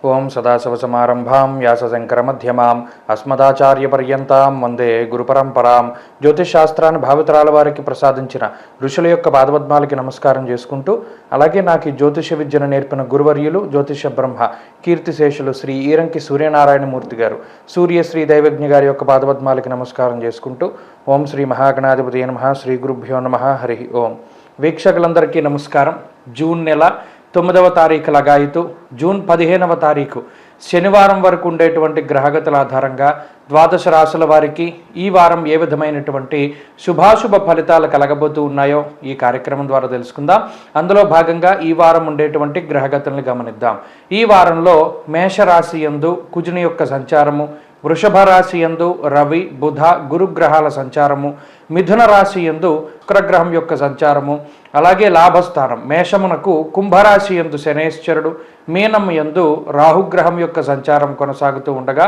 ఓం సదాశివసమారంభాం వ్యాసశంకరమధ్యమాం అస్మదాచార్యపర్యంతాం వందే గురుపరంపరాం. జ్యోతిషశాస్త్రాన్ని భావితరాల వారికి ప్రసాదించిన ఋషుల యొక్క పాదపద్మాలకి నమస్కారం చేసుకుంటూ, అలాగే నాకు ఈ జ్యోతిష విద్యను నేర్పిన గురువర్యులు జ్యోతిష బ్రహ్మ కీర్తిశేషులు శ్రీ ఈరంకి సూర్యనారాయణమూర్తి గారు, సూర్యశ్రీ దైవజ్ఞ గారి యొక్క పాదపద్మాలకి నమస్కారం చేసుకుంటూ, ఓం శ్రీ మహాగణాధిపతి నమః, శ్రీ గురుభ్యో నమః, హరి ఓం. వీక్షకులందరికీ నమస్కారం. జూన్ నెల 9వ తారీఖు లగాయితూ జూన్ 15వ తారీఖు శనివారం వరకు ఉండేటువంటి గ్రహగతుల ఆధారంగా ద్వాదశ రాశుల వారికి ఈ వారం ఏ విధమైనటువంటి శుభాశుభ ఫలితాలు కలగబోతూ ఉన్నాయో ఈ కార్యక్రమం ద్వారా తెలుసుకుందాం. అందులో భాగంగా ఈ వారం ఉండేటువంటి గ్రహగతులను గమనిద్దాం. ఈ వారంలో మేషరాశి యందు కుజుని యొక్క సంచారము, వృషభ రాశి యందు రవి బుధ గురుగ్రహాల సంచారము, మిథున రాశి యందు శుక్రగ్రహం యొక్క సంచారము, అలాగే లాభస్థానం మేషమునకు కుంభరాశి యందు శనేశ్వరుడు, మీనం యందు రాహుగ్రహం యొక్క సంచారం కొనసాగుతూ ఉండగా,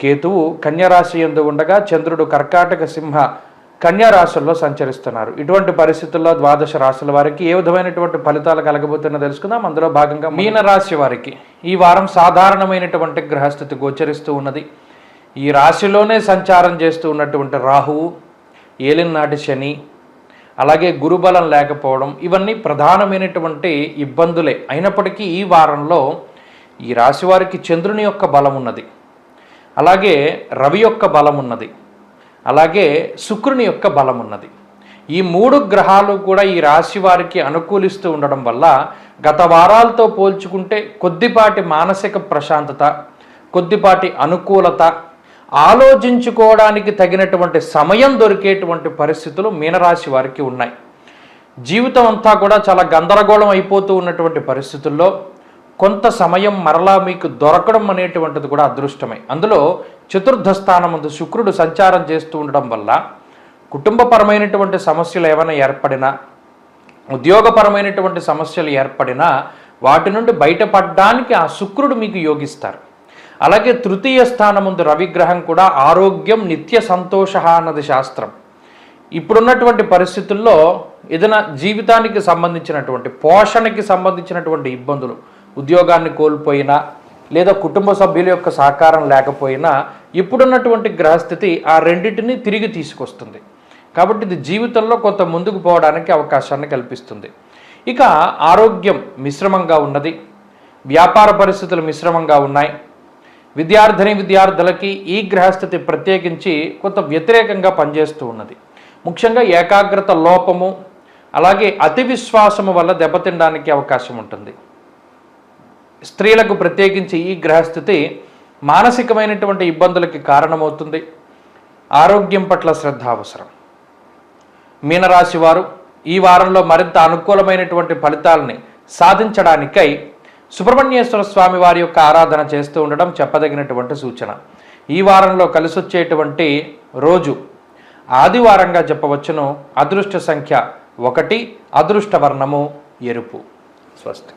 కేతువు కన్యరాశి యందు ఉండగా, చంద్రుడు కర్కాటక సింహ కన్యారాశుల్లో సంచరిస్తున్నారు. ఇటువంటి పరిస్థితుల్లో ద్వాదశ రాశుల వారికి ఏ విధమైనటువంటి ఫలితాలు కలగబోతున్నా తెలుసుకుందాం. అందులో భాగంగా మీనరాశి వారికి ఈ వారం సాధారణమైనటువంటి గ్రహస్థితి గోచరిస్తూ ఉన్నది. ఈ రాశిలోనే సంచారం చేస్తూ ఉన్నటువంటి రాహువు, ఏలినాటి శని, అలాగే గురుబలం లేకపోవడం, ఇవన్నీ ప్రధానమైనటువంటి ఇబ్బందులే. అయినప్పటికీ ఈ వారంలో ఈ రాశి వారికి చంద్రుని యొక్క బలం ఉన్నది, అలాగే రవి యొక్క బలం ఉన్నది, అలాగే శుక్రుని యొక్క బలం ఉన్నది. ఈ మూడు గ్రహాలు కూడా ఈ రాశి వారికి అనుకూలిస్తూ ఉండడం వల్ల గత వారాలతో పోల్చుకుంటే కొద్దిపాటి మానసిక ప్రశాంతత, కొద్దిపాటి అనుకూలత, ఆలోచించుకోవడానికి తగినటువంటి సమయం దొరికేటువంటి పరిస్థితులు మీనరాశి వారికి ఉన్నాయి. జీవితం అంతా కూడా చాలా గందరగోళం అయిపోతూ ఉన్నటువంటి పరిస్థితుల్లో కొంత సమయం మరలా మీకు దొరకడం అనేటువంటిది కూడా అదృష్టమే. అందులో చతుర్థ స్థానం ముందు శుక్రుడు సంచారం చేస్తూ ఉండడం వల్ల కుటుంబపరమైనటువంటి సమస్యలు ఏమైనా ఏర్పడినా, ఉద్యోగపరమైనటువంటి సమస్యలు ఏర్పడినా వాటి నుండి బయటపడడానికి ఆ శుక్రుడు మీకు యోగిస్తారు. అలాగే తృతీయ స్థానం ముందు రవిగ్రహం కూడా ఆరోగ్యం నిత్య సంతోష అన్నది శాస్త్రం. ఇప్పుడున్నటువంటి పరిస్థితుల్లో ఏదైనా జీవితానికి సంబంధించినటువంటి పోషణకి సంబంధించినటువంటి ఇబ్బందులు, ఉద్యోగాన్ని కోల్పోయినా లేదా కుటుంబ సభ్యుల యొక్క సహకారం లేకపోయినా ఇప్పుడున్నటువంటి గ్రహస్థితి ఆ రెండింటిని తిరిగి తీసుకొస్తుంది. కాబట్టి ఇది జీవితంలో కొంత ముందుకు పోవడానికి అవకాశాన్ని కల్పిస్తుంది. ఇక ఆరోగ్యం మిశ్రమంగా ఉన్నది, వ్యాపార పరిస్థితులు మిశ్రమంగా ఉన్నాయి. విద్యార్థులకి ఈ గ్రహస్థితి ప్రత్యేకించి కొంత వ్యతిరేకంగా పనిచేస్తూ ఉన్నది. ముఖ్యంగా ఏకాగ్రత లోపము, అలాగే అతి విశ్వాసము వల్ల దెబ్బతినడానికి అవకాశం ఉంటుంది. స్త్రీలకు ప్రత్యేకించి ఈ గ్రహస్థితి మానసికమైనటువంటి ఇబ్బందులకి కారణమవుతుంది. ఆరోగ్యం పట్ల శ్రద్ధ అవసరం. మీనరాశి వారు ఈ వారంలో మరింత అనుకూలమైనటువంటి ఫలితాలని సాధించడానికై సుబ్రహ్మణ్యేశ్వర స్వామి వారి యొక్క ఆరాధన చేస్తూ ఉండడం చెప్పదగినటువంటి సూచన. ఈ వారంలో కలిసొచ్చేటువంటి రోజు ఆదివారంగా చెప్పవచ్చును. అదృష్ట సంఖ్య 1, అదృష్ట వర్ణము ఎరుపు. స్వస్తి.